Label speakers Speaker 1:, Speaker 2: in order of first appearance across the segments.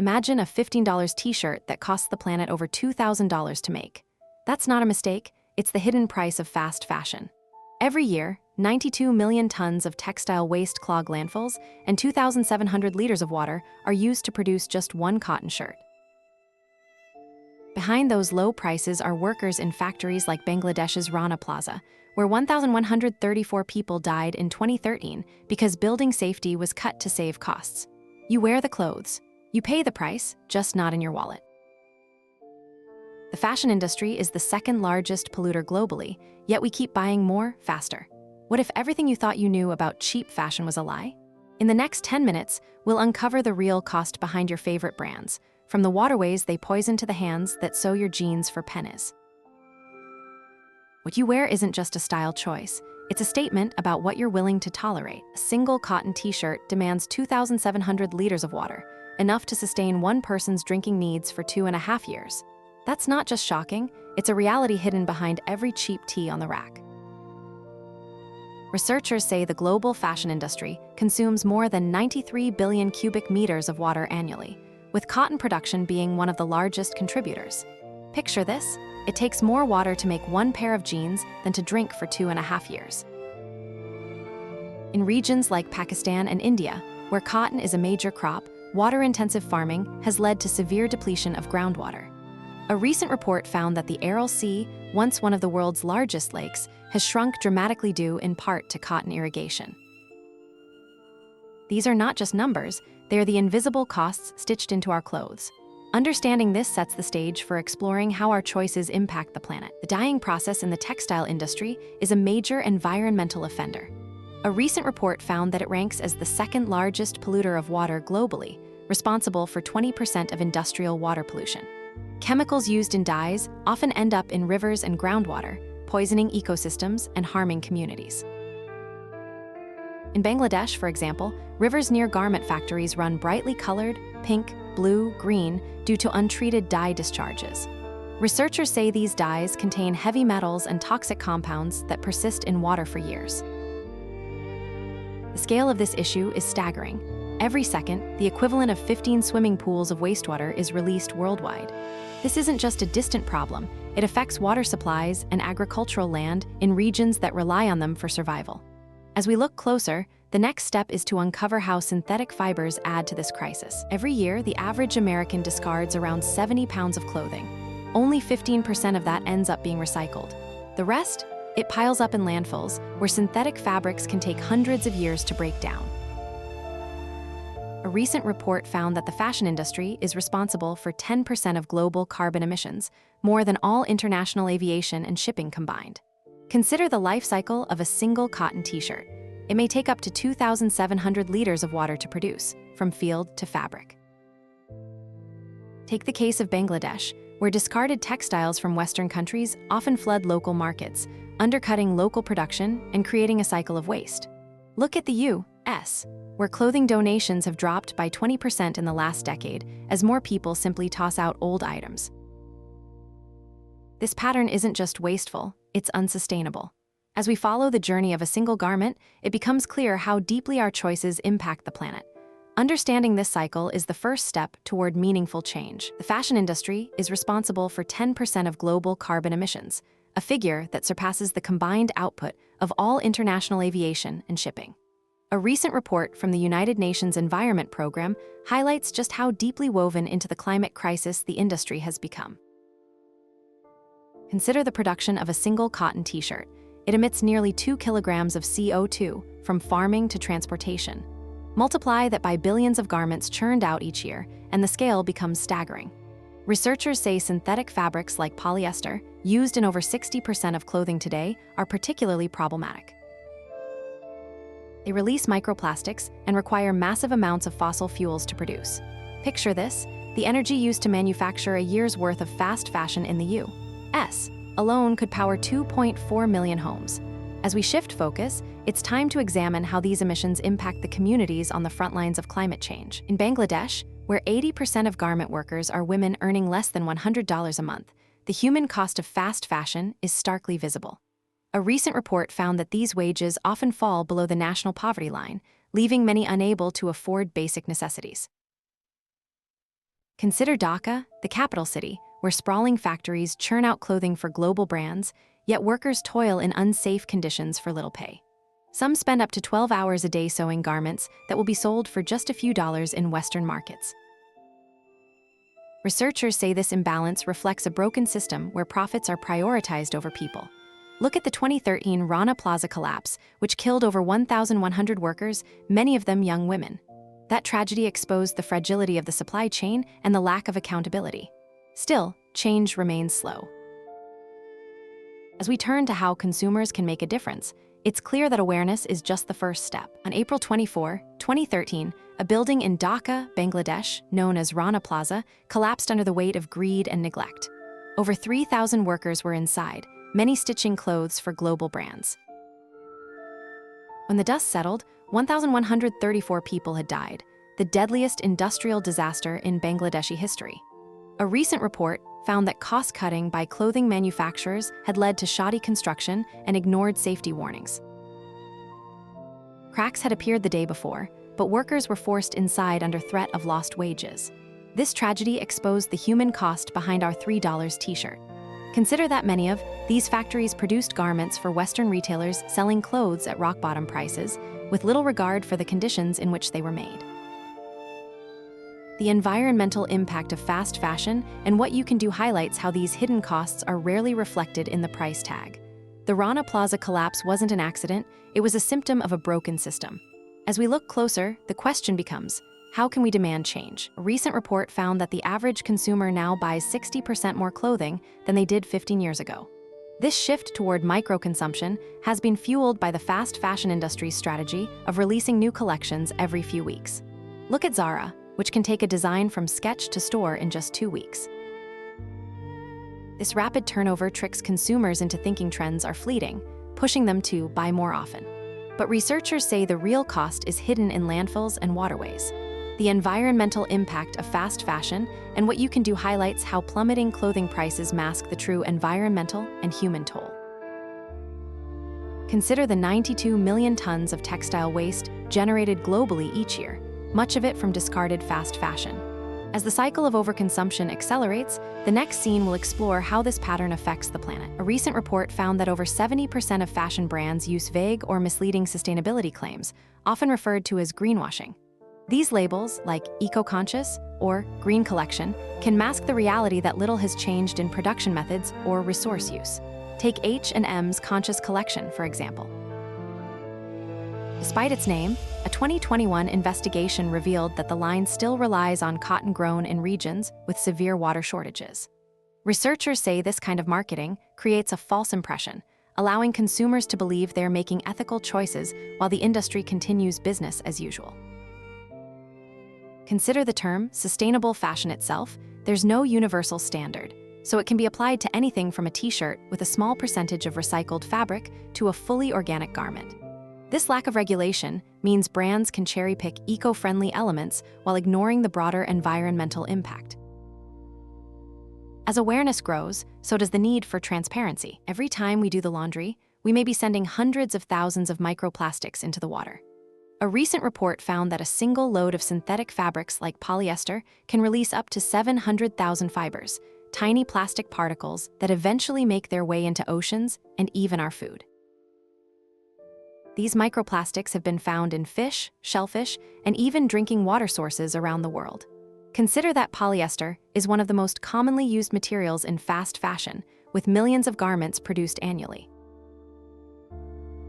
Speaker 1: Imagine a $15 t-shirt that costs the planet over $2,000 to make. That's not a mistake, it's the hidden price of fast fashion. Every year, 92 million tons of textile waste clog landfills, and 2,700 liters of water are used to produce just one cotton shirt. Behind those low prices are workers in factories like Bangladesh's Rana Plaza, where 1,134 people died in 2013 because building safety was cut to save costs. You wear the clothes. You pay the price, just not in your wallet. The fashion industry is the second largest polluter globally, yet we keep buying more, faster. What if everything you thought you knew about cheap fashion was a lie? In the next 10 minutes, we'll uncover the real cost behind your favorite brands, from the waterways they poison to the hands that sew your jeans for pennies. What you wear isn't just a style choice. It's a statement about what you're willing to tolerate. A single cotton t-shirt demands 2,700 liters of water, enough to sustain one person's drinking needs for 2.5 years. That's not just shocking, it's a reality hidden behind every cheap tee on the rack. Researchers say the global fashion industry consumes more than 93 billion cubic meters of water annually, with cotton production being one of the largest contributors. Picture this, it takes more water to make one pair of jeans than to drink for 2.5 years. In regions like Pakistan and India, where cotton is a major crop, water-intensive farming has led to severe depletion of groundwater. A recent report found that the Aral Sea, once one of the world's largest lakes, has shrunk dramatically due in part to cotton irrigation. These are not just numbers, they are the invisible costs stitched into our clothes. Understanding this sets the stage for exploring how our choices impact the planet. The dyeing process in the textile industry is a major environmental offender. A recent report found that it ranks as the second largest polluter of water globally, responsible for 20% of industrial water pollution. Chemicals used in dyes often end up in rivers and groundwater, poisoning ecosystems and harming communities. In Bangladesh, for example, rivers near garment factories run brightly colored, pink, blue, green, due to untreated dye discharges. Researchers say these dyes contain heavy metals and toxic compounds that persist in water for years. The scale of this issue is staggering. Every second, the equivalent of 15 swimming pools of wastewater is released worldwide. This isn't just a distant problem, it affects water supplies and agricultural land in regions that rely on them for survival. As we look closer, the next step is to uncover how synthetic fibers add to this crisis. Every year, the average American discards around 70 pounds of clothing. Only 15% of that ends up being recycled. The rest? It piles up in landfills, where synthetic fabrics can take hundreds of years to break down. A recent report found that the fashion industry is responsible for 10% of global carbon emissions, more than all international aviation and shipping combined. Consider the life cycle of a single cotton t-shirt. It may take up to 2,700 liters of water to produce, from field to fabric. Take the case of Bangladesh, where discarded textiles from Western countries often flood local markets, undercutting local production and creating a cycle of waste. Look at the U.S., where clothing donations have dropped by 20% in the last decade as more people simply toss out old items. This pattern isn't just wasteful, it's unsustainable. As we follow the journey of a single garment, it becomes clear how deeply our choices impact the planet. Understanding this cycle is the first step toward meaningful change. The fashion industry is responsible for 10% of global carbon emissions, a figure that surpasses the combined output of all international aviation and shipping. A recent report from the United Nations Environment Program highlights just how deeply woven into the climate crisis the industry has become. Consider the production of a single cotton t-shirt. It emits nearly 2 kilograms of CO2 from farming to transportation. Multiply that by billions of garments churned out each year, and the scale becomes staggering. Researchers say synthetic fabrics like polyester, used in over 60% of clothing today, are particularly problematic. They release microplastics and require massive amounts of fossil fuels to produce. Picture this, the energy used to manufacture a year's worth of fast fashion in the U.S. alone could power 2.4 million homes. As we shift focus, it's time to examine how these emissions impact the communities on the front lines of climate change. In Bangladesh, where 80% of garment workers are women earning less than $100 a month, the human cost of fast fashion is starkly visible. A recent report found that these wages often fall below the national poverty line, leaving many unable to afford basic necessities. Consider Dhaka, the capital city, where sprawling factories churn out clothing for global brands, yet workers toil in unsafe conditions for little pay. Some spend up to 12 hours a day sewing garments that will be sold for just a few dollars in Western markets. Researchers say this imbalance reflects a broken system where profits are prioritized over people. Look at the 2013 Rana Plaza collapse, which killed over 1,100 workers, many of them young women. That tragedy exposed the fragility of the supply chain and the lack of accountability. Still, change remains slow. As we turn to how consumers can make a difference, it's clear that awareness is just the first step. On April 24, 2013, a building in Dhaka, Bangladesh, known as Rana Plaza, collapsed under the weight of greed and neglect. Over 3,000 workers were inside, many stitching clothes for global brands. When the dust settled, 1,134 people had died, the deadliest industrial disaster in Bangladeshi history. A recent report found that cost-cutting by clothing manufacturers had led to shoddy construction and ignored safety warnings. Cracks had appeared the day before, but workers were forced inside under threat of lost wages. This tragedy exposed the human cost behind our $3 t-shirt. Consider that many of these factories produced garments for Western retailers selling clothes at rock-bottom prices, with little regard for the conditions in which they were made. The environmental impact of fast fashion and what you can do highlights how these hidden costs are rarely reflected in the price tag. The Rana Plaza collapse wasn't an accident, it was a symptom of a broken system. As we look closer, the question becomes, how can we demand change? A recent report found that the average consumer now buys 60% more clothing than they did 15 years ago. This shift toward micro-consumption has been fueled by the fast fashion industry's strategy of releasing new collections every few weeks. Look at Zara, which can take a design from sketch to store in just 2 weeks. This rapid turnover tricks consumers into thinking trends are fleeting, pushing them to buy more often. But researchers say the real cost is hidden in landfills and waterways. The environmental impact of fast fashion and what you can do highlights how plummeting clothing prices mask the true environmental and human toll. Consider the 92 million tons of textile waste generated globally each year, much of it from discarded fast fashion. As the cycle of overconsumption accelerates, the next scene will explore how this pattern affects the planet. A recent report found that over 70% of fashion brands use vague or misleading sustainability claims, often referred to as greenwashing. These labels, like eco-conscious or green collection, can mask the reality that little has changed in production methods or resource use. Take H&M's Conscious Collection, for example. Despite its name, a 2021 investigation revealed that the line still relies on cotton grown in regions with severe water shortages. Researchers say this kind of marketing creates a false impression, allowing consumers to believe they're making ethical choices while the industry continues business as usual. Consider the term sustainable fashion itself. There's no universal standard, so it can be applied to anything from a t-shirt with a small percentage of recycled fabric to a fully organic garment. This lack of regulation means brands can cherry-pick eco-friendly elements while ignoring the broader environmental impact. As awareness grows, so does the need for transparency. Every time we do the laundry, we may be sending hundreds of thousands of microplastics into the water. A recent report found that a single load of synthetic fabrics like polyester can release up to 700,000 fibers, tiny plastic particles that eventually make their way into oceans and even our food. These microplastics have been found in fish, shellfish, and even drinking water sources around the world. Consider that polyester is one of the most commonly used materials in fast fashion, with millions of garments produced annually.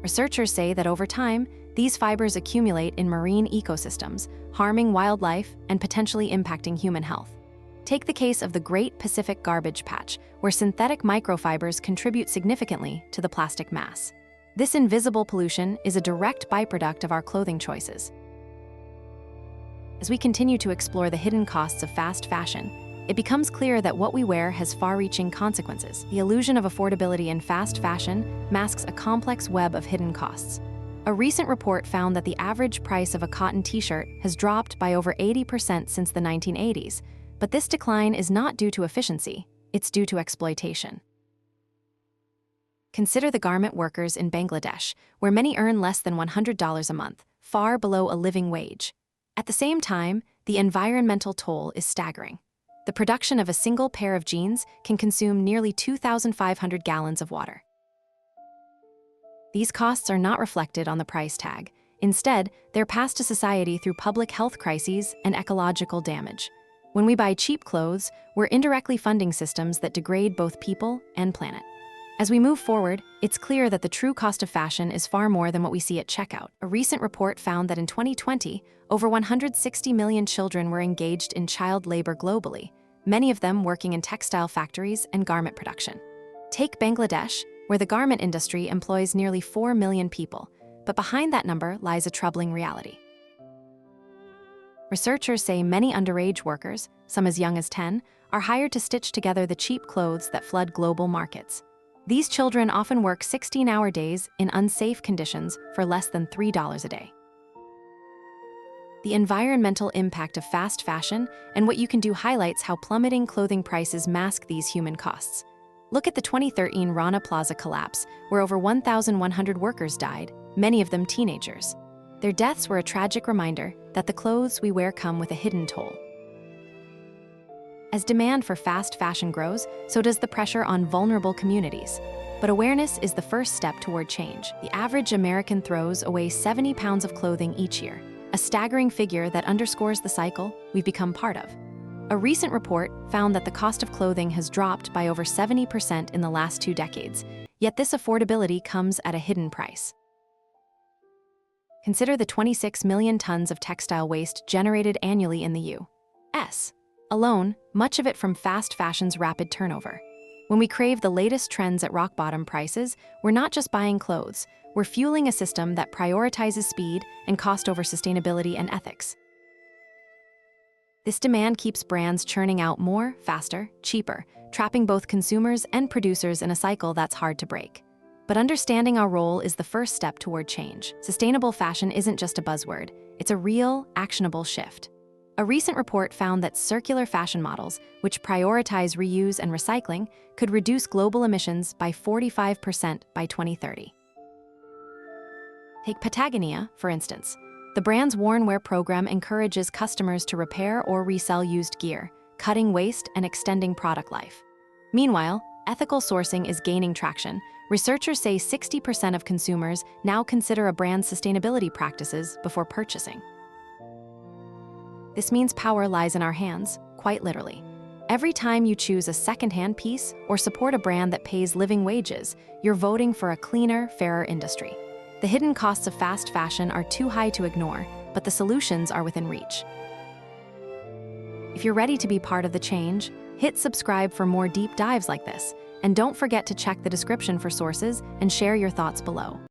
Speaker 1: Researchers say that over time, these fibers accumulate in marine ecosystems, harming wildlife and potentially impacting human health. Take the case of the Great Pacific Garbage Patch, where synthetic microfibers contribute significantly to the plastic mass. This invisible pollution is a direct byproduct of our clothing choices. As we continue to explore the hidden costs of fast fashion, it becomes clear that what we wear has far-reaching consequences. The illusion of affordability in fast fashion masks a complex web of hidden costs. A recent report found that the average price of a cotton t-shirt has dropped by over 80% since the 1980s, but this decline is not due to efficiency, it's due to exploitation. Consider the garment workers in Bangladesh, where many earn less than $100 a month, far below a living wage. At the same time, the environmental toll is staggering. The production of a single pair of jeans can consume nearly 2,500 gallons of water. These costs are not reflected on the price tag. Instead, they're passed to society through public health crises and ecological damage. When we buy cheap clothes, we're indirectly funding systems that degrade both people and planet. As we move forward, it's clear that the true cost of fashion is far more than what we see at checkout. A recent report found that in 2020, over 160 million children were engaged in child labor globally, many of them working in textile factories and garment production. Take Bangladesh, where the garment industry employs nearly 4 million people, but behind that number lies a troubling reality. Researchers say many underage workers, some as young as 10, are hired to stitch together the cheap clothes that flood global markets. These children often work 16-hour days in unsafe conditions for less than $3 a day. The environmental impact of fast fashion and what you can do highlights how plummeting clothing prices mask these human costs. Look at the 2013 Rana Plaza collapse, where over 1,100 workers died, many of them teenagers. Their deaths were a tragic reminder that the clothes we wear come with a hidden toll. As demand for fast fashion grows, so does the pressure on vulnerable communities. But awareness is the first step toward change. The average American throws away 70 pounds of clothing each year, a staggering figure that underscores the cycle we've become part of. A recent report found that the cost of clothing has dropped by over 70% in the last 2 decades, yet this affordability comes at a hidden price. Consider the 26 million tons of textile waste generated annually in the U.S. alone, much of it from fast fashion's rapid turnover. When we crave the latest trends at rock-bottom prices, we're not just buying clothes, we're fueling a system that prioritizes speed and cost over sustainability and ethics. This demand keeps brands churning out more, faster, cheaper, trapping both consumers and producers in a cycle that's hard to break. But understanding our role is the first step toward change. Sustainable fashion isn't just a buzzword, it's a real, actionable shift. A recent report found that circular fashion models, which prioritize reuse and recycling, could reduce global emissions by 45% by 2030. Take Patagonia, for instance. The brand's Worn Wear program encourages customers to repair or resell used gear, cutting waste and extending product life. Meanwhile, ethical sourcing is gaining traction. Researchers say 60% of consumers now consider a brand's sustainability practices before purchasing. This means power lies in our hands, quite literally. Every time you choose a second-hand piece or support a brand that pays living wages, you're voting for a cleaner, fairer industry. The hidden costs of fast fashion are too high to ignore, but the solutions are within reach. If you're ready to be part of the change, hit subscribe for more deep dives like this, and don't forget to check the description for sources and share your thoughts below.